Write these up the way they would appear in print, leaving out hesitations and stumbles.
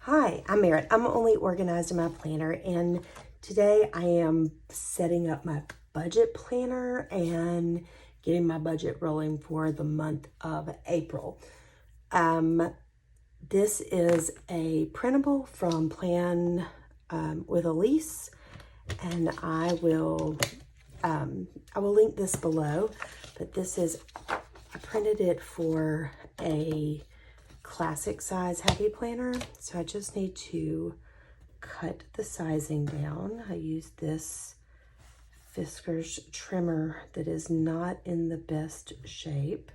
Hi, I'm Merritt. I'm only organized in my planner, and today I am setting up my budget planner and getting my budget rolling for the month of April. This is a printable from Plan with Elise, and I will link this below. But this is, I printed it for a classic size heavy planner, so I just need to cut the sizing down. I use this Fiskars trimmer that is not in the best shape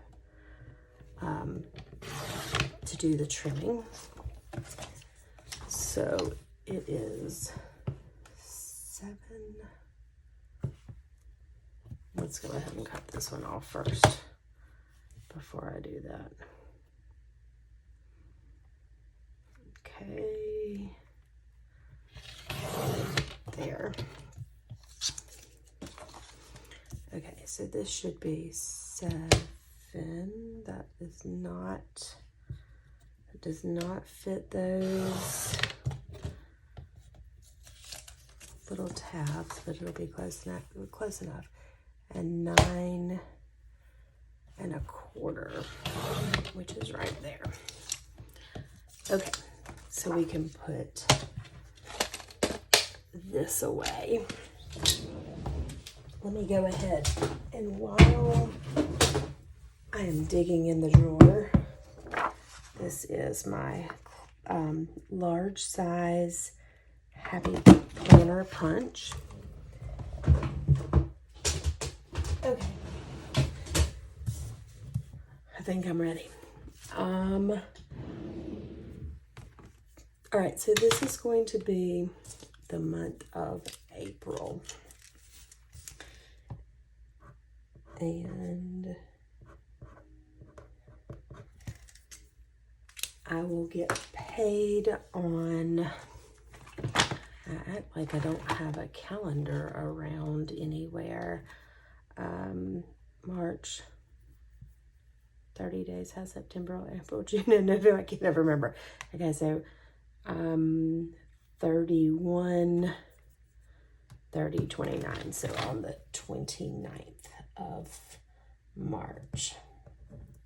to do the trimming. So it is 7. Let's go ahead and cut this one off first before I do that. Okay, there. Okay, so this should be 7. That is not, it does not fit those little tabs, but it'll be close enough. And 9 1/4, which is right there. Okay, so we can put this away. Let me go ahead, and while I am digging in the drawer, this is my large size Happy Planner punch. Okay, I think I'm ready. All right, so this is going to be the month of April. And I will get paid on, I act like I don't have a calendar around anywhere. March, 30 days, has September, April, June, and November. I can never remember. Okay, so 31, 30, 29. So on the 29th of March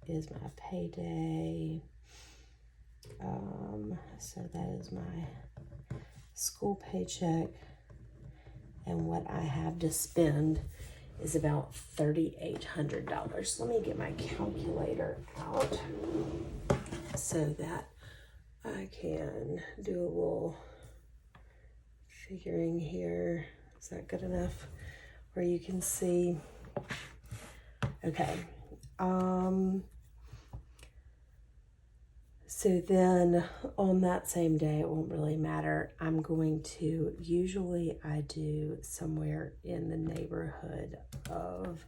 is my payday. So that is my school paycheck, and what I have to spend is about $3,800. Let me get my calculator out so that I can do a little figuring here. Is that good enough where you can see? Okay. So then on that same day, it won't really matter. I'm going to, usually I do somewhere in the neighborhood of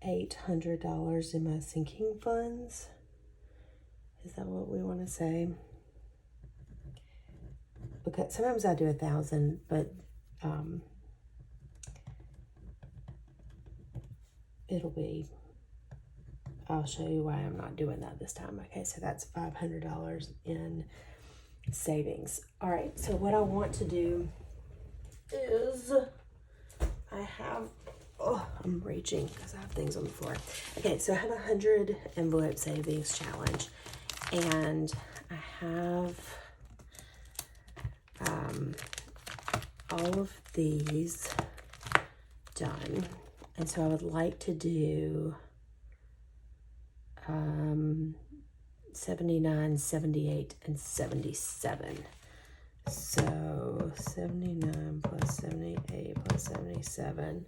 $800 in my sinking funds. Is that what we want to say? Because sometimes I do 1,000, but it'll be, I'll show you why I'm not doing that this time. Okay, so that's $500 in savings. All right, so what I want to do is, I have, I'm reaching because I have things on the floor. Okay, so I have 100 envelope savings challenge, and I have all of these done, and so I would like to do 79, 78, and 77. So 79 plus 78 plus 77.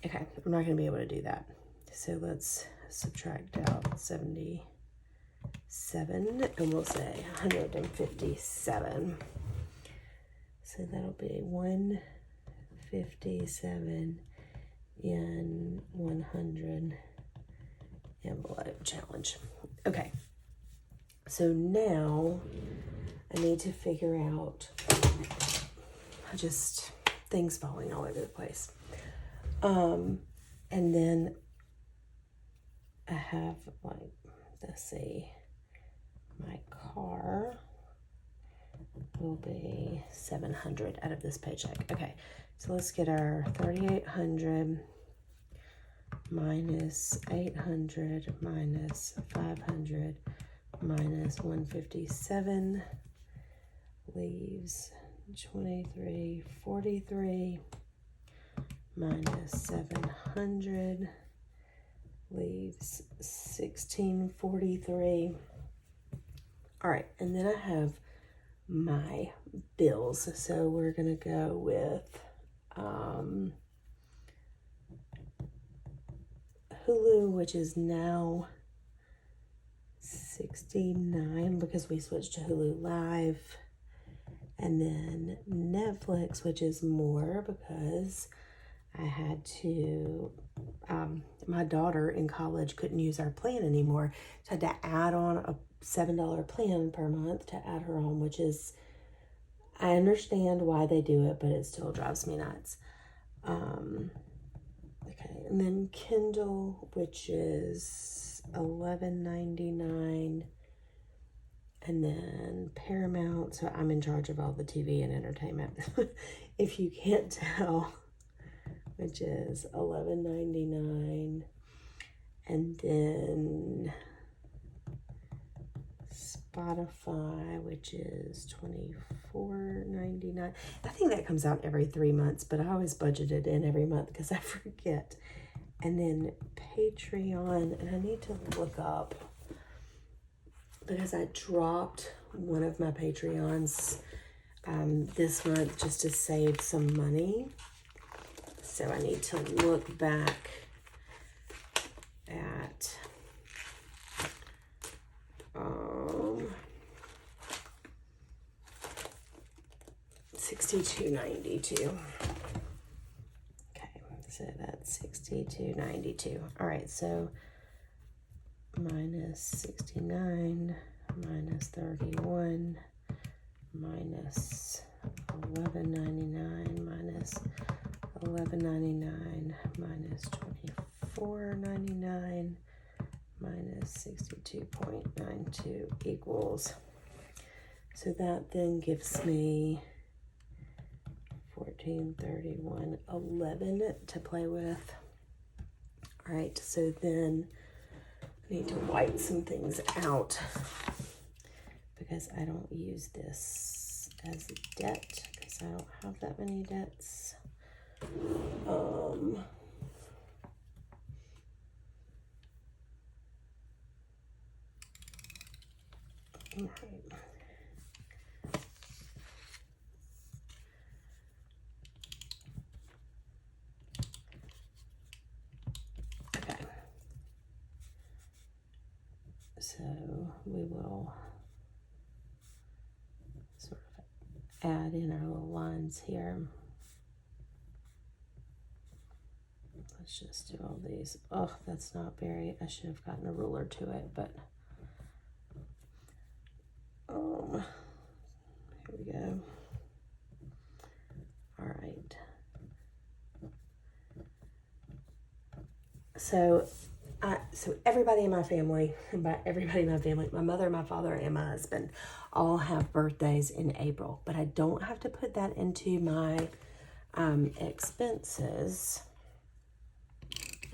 Okay, I'm not going to be able to do that. So let's subtract out 77, and we'll say 157. So that'll be 157 in 100 envelope challenge. Okay, so now I need to figure out, just things falling all over the place. And then I have, like, let's see, my car will be $700 out of this paycheck. Okay, so let's get our 3,800 minus 800 minus 500 minus 157 leaves 2343 minus 700 leaves 1643. All right, and then I have my bills. So we're gonna go with Hulu, which is now $69 because we switched to Hulu Live. And then Netflix, which is more because I had to, my daughter in college couldn't use our plan anymore. So I had to add on a $7 plan per month to add her on, which is, I understand why they do it, but it still drives me nuts. Okay, and then Kindle, which is $11.99. And then Paramount, so I'm in charge of all the TV and entertainment, if you can't tell, which is $11.99. And then Spotify, which is $24.99. I think that comes out every 3 months, but I always budget it in every month because I forget. And then Patreon, and I need to look up, because I dropped one of my Patreons this month just to save some money. So I need to look back at $62.92. Okay, so that's $62.92. All right, so minus 69 minus 31 minus 11.99 minus 11.99 minus 24.99 minus 62.92 equals, so that then gives me 1431.11 to play with. All right, so then I need to wipe some things out because I don't use this as debt because I don't have that many debts. All right. Okay. So we will sort of add in our little lines here. Let's just do all these. Oh, that's not very, I should have gotten a ruler to it, but here we go. All right. So everybody in my family, and by everybody in my family, my mother, my father, and my husband all have birthdays in April, but I don't have to put that into my expenses,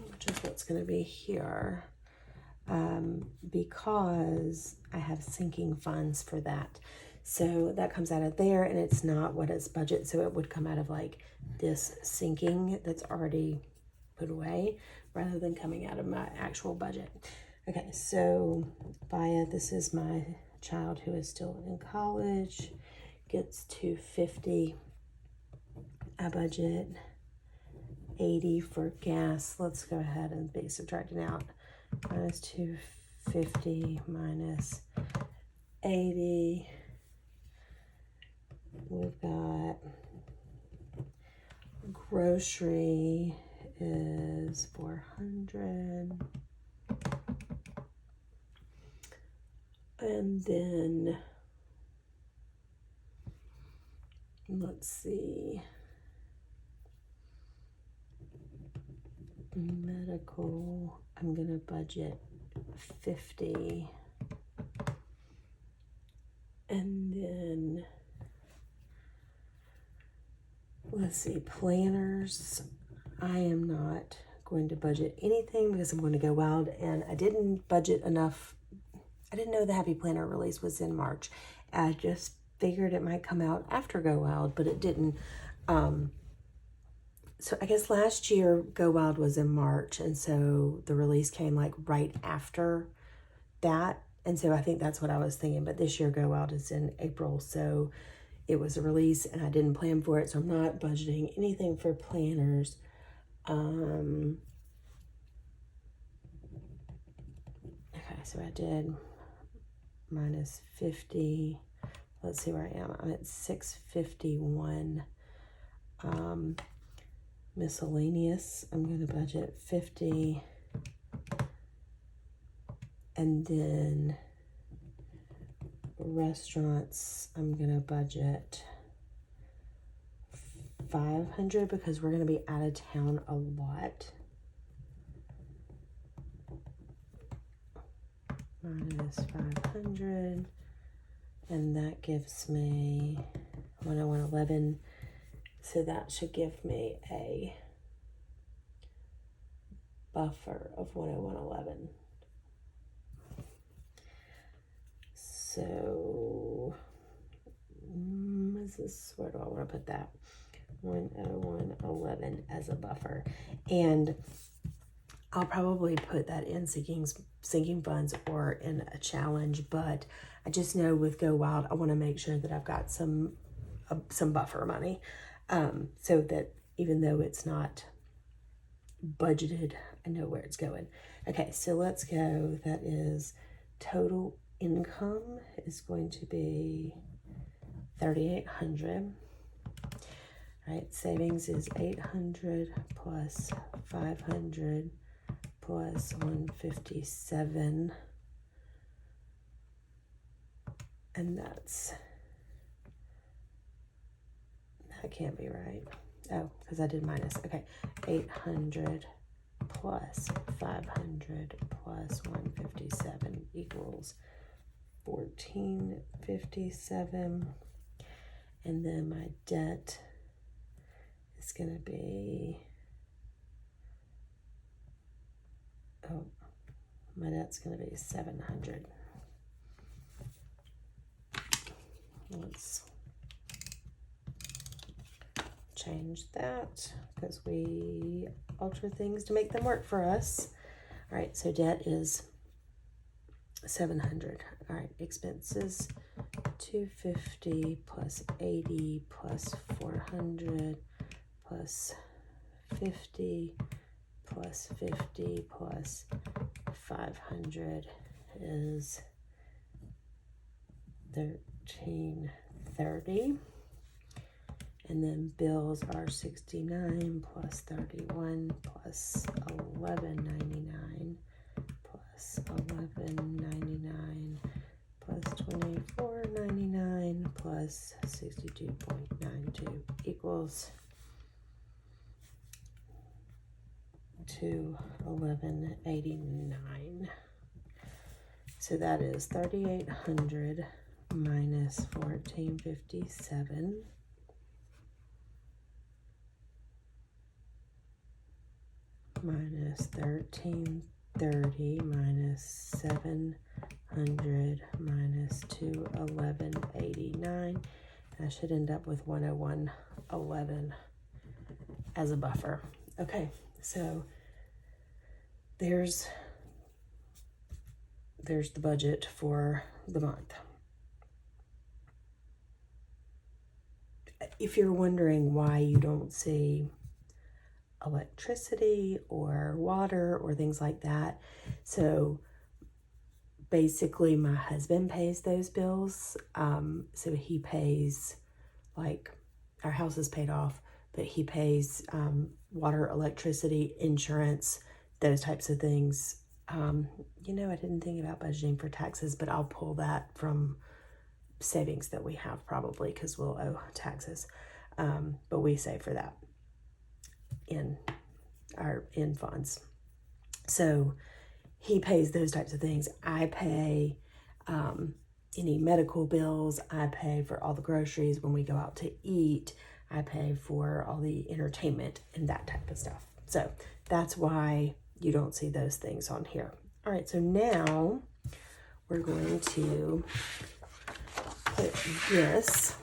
which is what's going to be here, because I have sinking funds for that. So that comes out of there, and it's not what is budget, so it would come out of like this sinking that's already put away rather than coming out of my actual budget. Okay, so Via, this is my child who is still in college, gets $250. I budget $80 for gas. Let's go ahead and be subtracting out. Minus $250 minus $80. We've got grocery is $400. And then let's see, medical, I'm gonna budget $50. And then let's see, planners. I am not going to budget anything because I'm going to go wild, and I didn't budget enough. I didn't know the Happy Planner release was in March. I just figured it might come out after Go Wild, but it didn't. So I guess last year Go Wild was in March, and so the release came like right after that. And so I think that's what I was thinking. But this year Go Wild is in April, so it was a release and I didn't plan for it, so I'm not budgeting anything for planners. Okay, so I did minus 50. Let's see where I am. I'm at 651. Miscellaneous, I'm going to budget 50. And then restaurants, I'm going to budget 500 because we're going to be out of town a lot. Minus 500. And that gives me 101.11. So that should give me a buffer of 101.11. So, is this, where do I want to put that? 101.11 as a buffer. And I'll probably put that in sinking funds or in a challenge, but I just know with Go Wild, I want to make sure that I've got some buffer money. So that even though it's not budgeted, I know where it's going. Okay, so let's go. That is total income is going to be 3,800. Right, savings is 800 plus 500 plus 157. And that can't be right. Oh, because I did minus. Okay, 800 plus 500 plus 157 equals 1457. And then my debt is going to be, my debt's going to be 700. Let's change that because we alter things to make them work for us. All right, so debt is 700. All right, expenses 250 plus 80 plus 400 plus 50 plus 50 plus 500 is 1330. And then bills are 69 plus 31 plus 1199 plus 1199 plus 2499 plus 62.92 equals 21189. So that is 3,800 minus 1457. Minus 1330 minus 700 minus 211.89. I should end up with 101.11 as a buffer. Okay, so there's the budget for the month. If you're wondering why you don't see electricity or water or things like that, so basically my husband pays those bills. So he pays, like, our house is paid off, but he pays water, electricity, insurance, those types of things. You know, I didn't think about budgeting for taxes, but I'll pull that from savings that we have probably because we'll owe taxes. But we save for that in funds. So he pays those types of things. I pay any medical bills. I pay for all the groceries when we go out to eat. I pay for all the entertainment and that type of stuff. So that's why you don't see those things on here. All right, so now we're going to put this.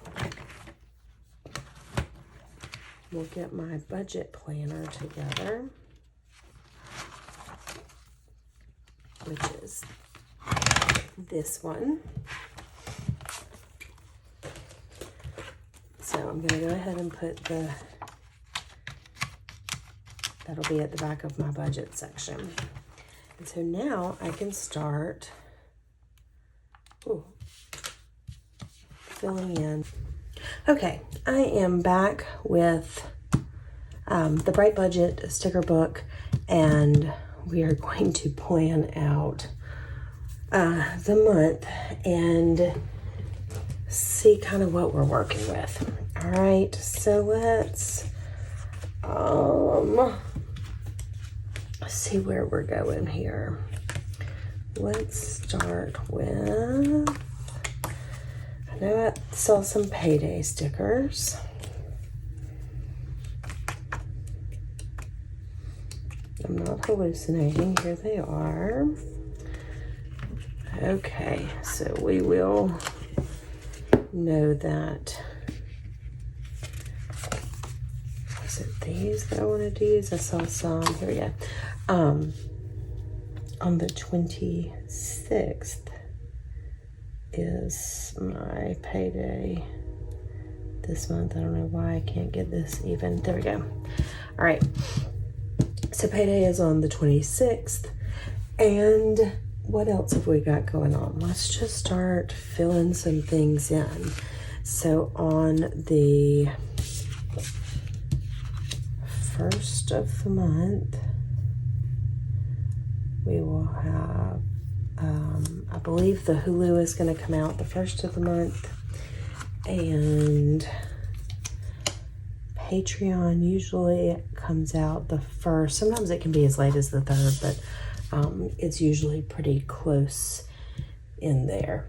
We'll get my budget planner together, which is this one. So I'm going to go ahead and put that'll be at the back of my budget section. And so now I can start filling in. Okay, I am back with the Bright Budget sticker book, and we are going to plan out the month and see kind of what we're working with. All right, so let's see where we're going here. Let's start with, I know I saw some payday stickers. I'm not hallucinating, here they are. Okay, so we will know that. Is it these that I wanted to use? I saw some, here we go. On the 26th is my payday this month. I don't know why I can't get this even. There we go. All right. So payday is on the 26th. And what else have we got going on? Let's just start filling some things in. So on the 1st of the month, we will have, I believe the Hulu is going to come out the 1st of the month, and Patreon usually comes out the 1st. Sometimes it can be as late as the 3rd, but it's usually pretty close in there.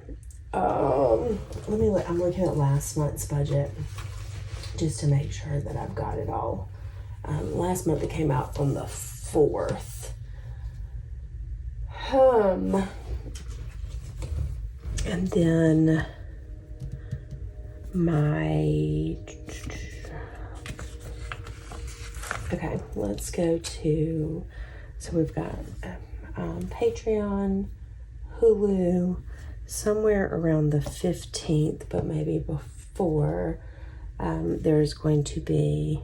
I'm looking at last month's budget just to make sure that I've got it all. Last month it came out on the 4th. And then okay, let's go to, so we've got Patreon, Hulu, somewhere around the 15th, but maybe before, there's going to be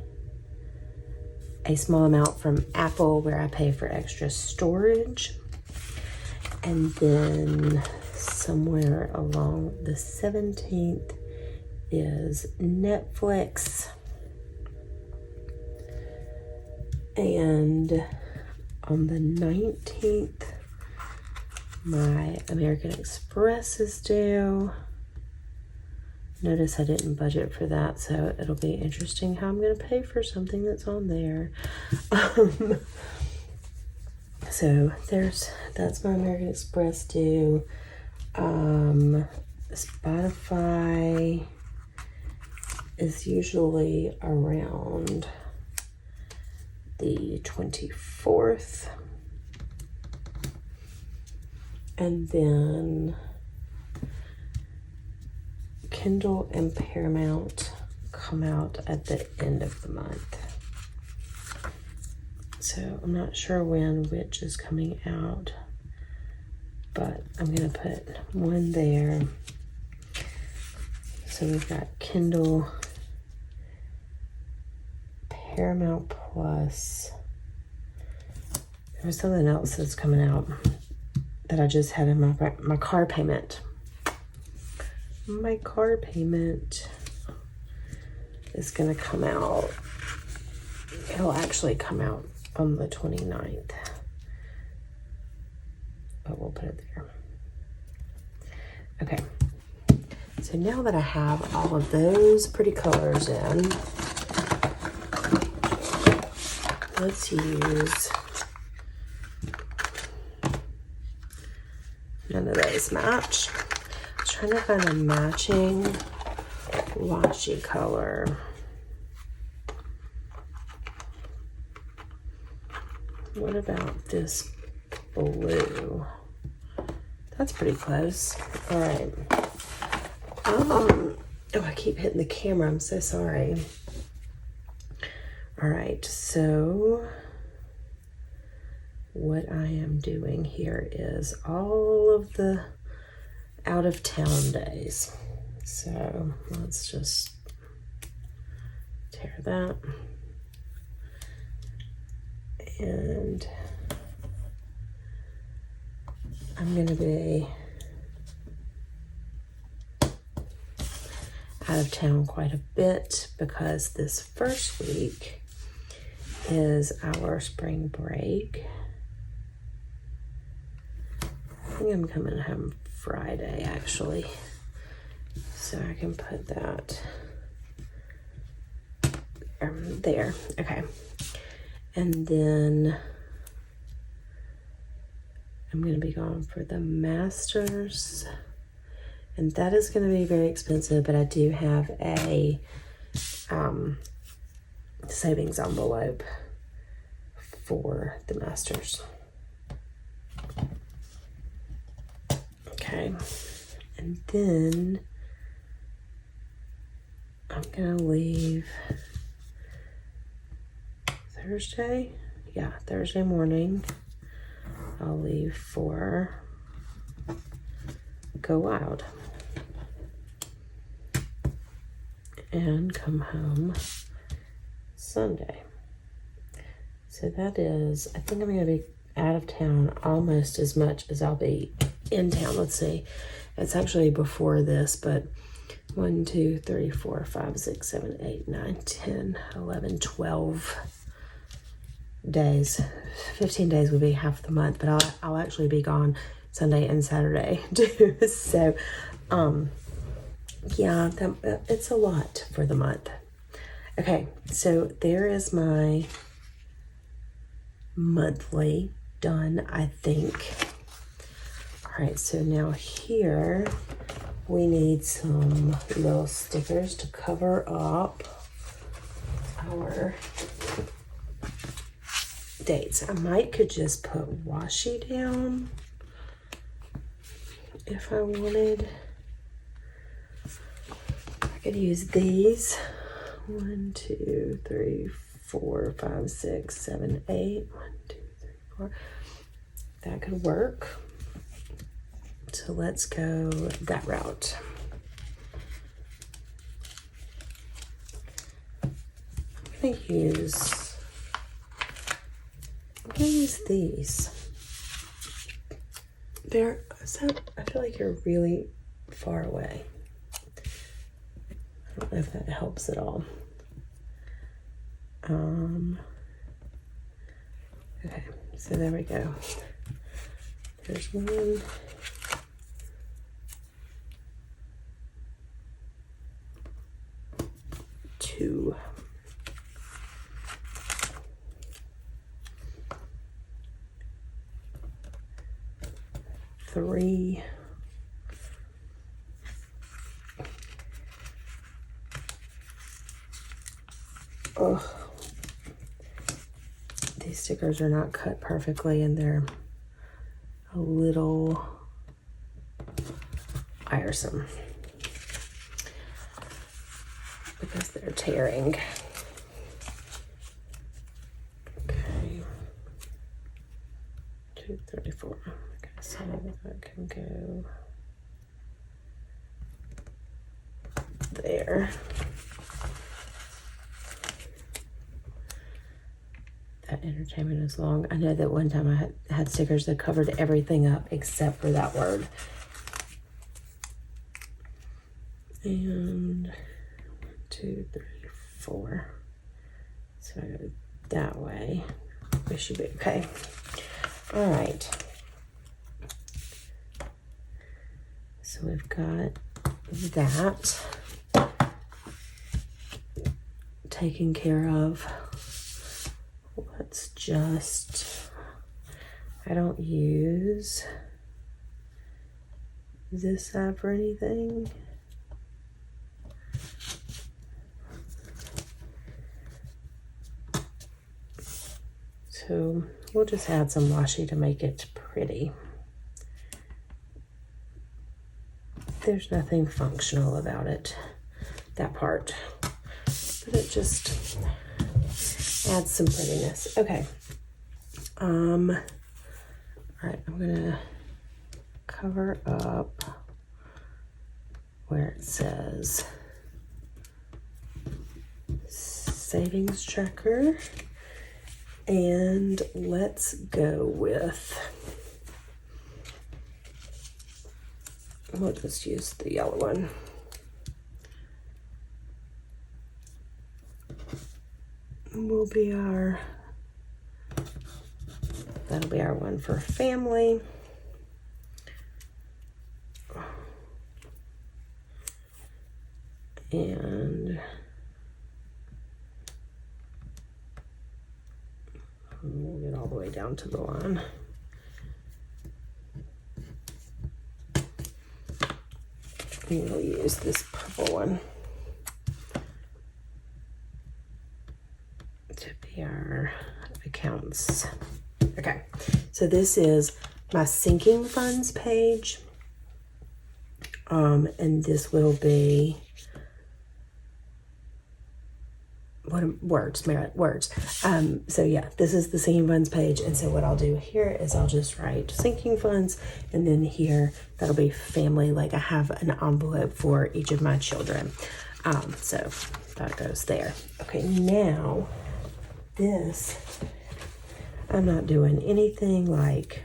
a small amount from Apple where I pay for extra storage. And then somewhere along the 17th is Netflix. And on the 19th, my American Express is due. Notice I didn't budget for that, so it'll be interesting how I'm going to pay for something that's on there. So that's my American Express due. Spotify is usually around the 24th. And then Kindle and Paramount come out at the end of the month. So I'm not sure when which is coming out, but I'm going to put one there. So we've got Kindle, Paramount Plus. There's something else that's coming out that I just had in my car payment. My car payment is going to come out. It'll actually come out on the 29th. But we'll put it there. Okay. So now that I have all of those pretty colors in, let's use, none of those match. I'm trying to find a matching washi color. what about this blue? That's pretty close. All right. Oh, I keep hitting the camera. I'm so sorry. All right, so what I am doing here is all of the out of town days. So let's just tear that. And I'm going to be out of town quite a bit because this first week is our spring break. I think I'm coming home Friday actually, so I can put that there. Okay, and then I'm going to be gone for the Masters, and that is going to be very expensive, but I do have a savings envelope for the Masters. Okay, and then I'm gonna leave Thursday. Yeah, Thursday morning. I'll leave for Go Wild and come home Sunday. So that is, I think I'm gonna be out of town almost as much as I'll be in town. Let's see, it's actually before this, but 1, 2, 3, 4, 5, 6, 7, 8, 9, 10, 11, 12 days. 15 days would be half the month, but I'll actually be gone Sunday and Saturday too. So yeah, it's a lot for the month. Okay, so there is my monthly done, I think. All right, so now here we need some little stickers to cover up our dates. I might could just put washi down if I wanted. I could use these. 1, 2, 3, 4, 5, 6, 7, 8. 1, 2, 3, 4. That could work. So let's go that route. I'm gonna use these. They're so, I feel like you're really far away. I don't know if that helps at all. Okay, so there we go. There's 1, 2. 3. 4. These stickers are not cut perfectly and they're a little tiresome because they're tearing. Okay. 234. Okay, so that can go there. That entertainment is long. I know that one time I had stickers that covered everything up except for that word. And 1, 2, 3, 4. So I go that way. We should be okay. All right. So we've got that taken care of. Let's just, I don't use this side for anything. So So we'll just add some washi to make it pretty. There's nothing functional about it, that part, but it just adds some prettiness. Okay. All right, I'm gonna cover up where it says savings tracker, and let's go with, we'll just use the yellow one. Will be our, that'll be our one for family. And we'll get all the way down to the line. And we'll use this purple one to be our accounts. Okay, so this is my sinking funds page. And this will be words. So yeah, this is the sinking funds page. And so what I'll do here is I'll just write sinking funds, and then here that'll be family. Like I have an envelope for each of my children. So that goes there. Okay, now this, I'm not doing anything like,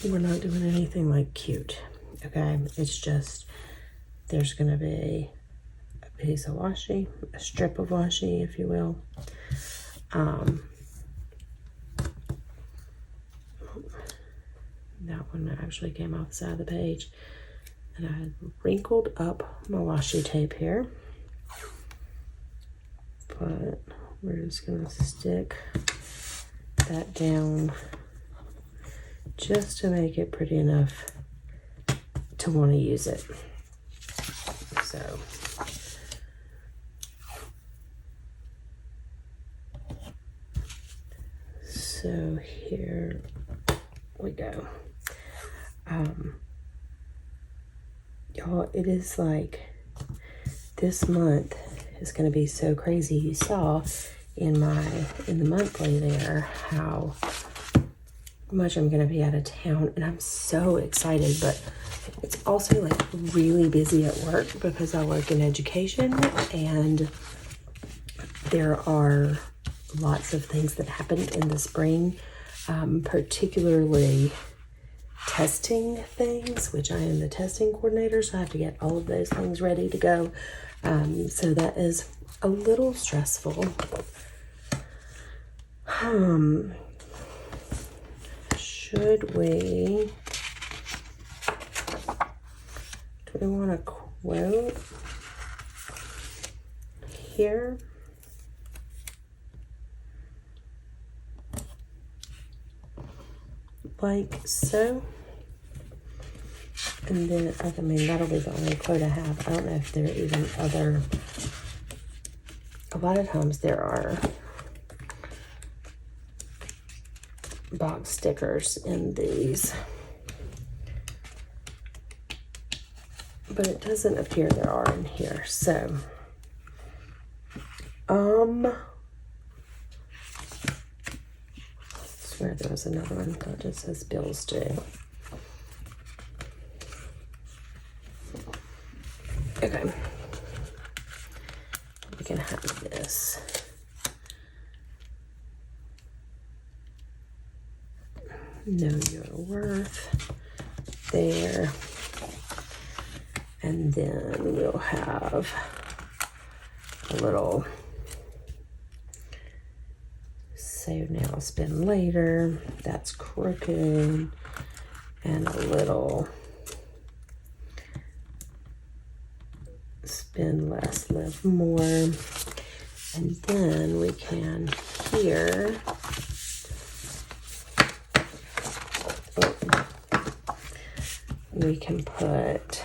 we're not doing anything like cute. Okay, it's just, there's gonna be a piece of washi, a strip of washi, if you will. That one actually came off the side of the page, and I wrinkled up my washi tape here, but we're just gonna stick that down just to make it pretty enough to want to use it. So here we go. Y'all, it is like this month is going to be so crazy. You saw in the monthly there how much I'm going to be out of town, and I'm so excited, but it's also like really busy at work because I work in education, and there are lots of things that happened in the spring, particularly testing things, which I am the testing coordinator, so I have to get all of those things ready to go. So that is a little stressful. Should we, do we want a quote here? Like so. And then, I mean, that'll be the only quote I have. I don't know if there are even other, a lot of times there are box stickers in these, but it doesn't appear there are in here. So, I swear there was another one that just says bills due. Okay, we can have this. Know your worth there, and then we'll have a little save now, spend later, that's crooked, and a little spend less, live more. And then we can here, we can put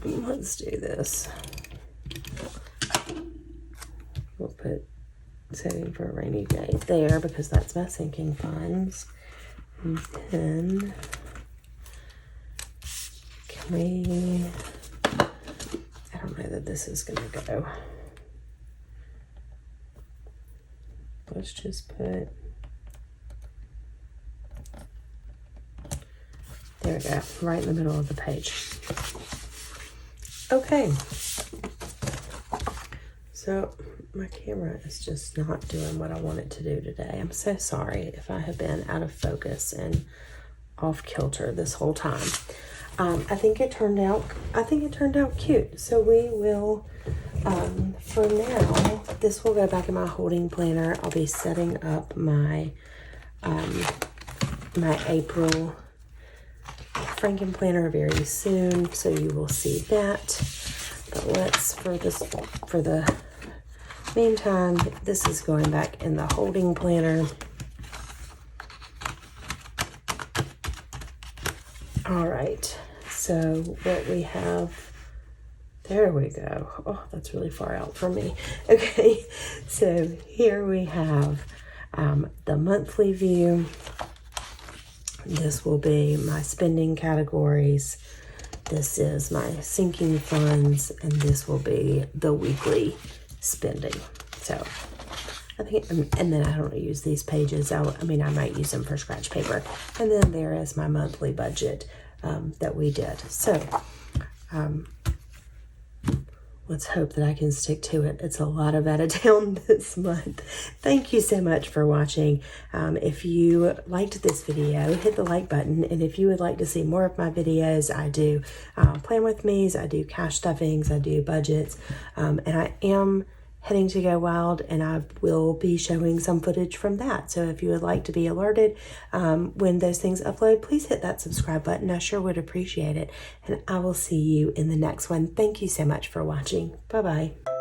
let's do this. We'll put saving for a rainy day there because that's my sinking funds. And then can we, I don't know that this is gonna go. Let's just put, there we go, right in the middle of the page. Okay, so my camera is just not doing what I want it to do today. I'm so sorry if I have been out of focus and off kilter this whole time. I think it turned out cute. So we will, for now, this will go back in my holding planner. I'll be setting up my my April Franken planner very soon, so you will see that. But let's, for the meantime, this is going back in the holding planner. All right, so what we have, there we go. Oh, that's really far out for me. Okay, so here we have the monthly view. This will be my spending categories. This is my sinking funds, and this will be the weekly spending. So I think, and then I don't use these pages. I might use them for scratch paper. And then there is my monthly budget that we did. So let's hope that I can stick to it. It's a lot of out of town this month. Thank you so much for watching. If you liked this video, hit the like button. And if you would like to see more of my videos, I do plan with me's, I do cash stuffings, I do budgets, and I am heading to Go Wild, and I will be showing some footage from that. So if you would like to be alerted when those things upload, please hit that subscribe button. I sure would appreciate it. And I will see you in the next one. Thank you so much for watching. Bye-bye.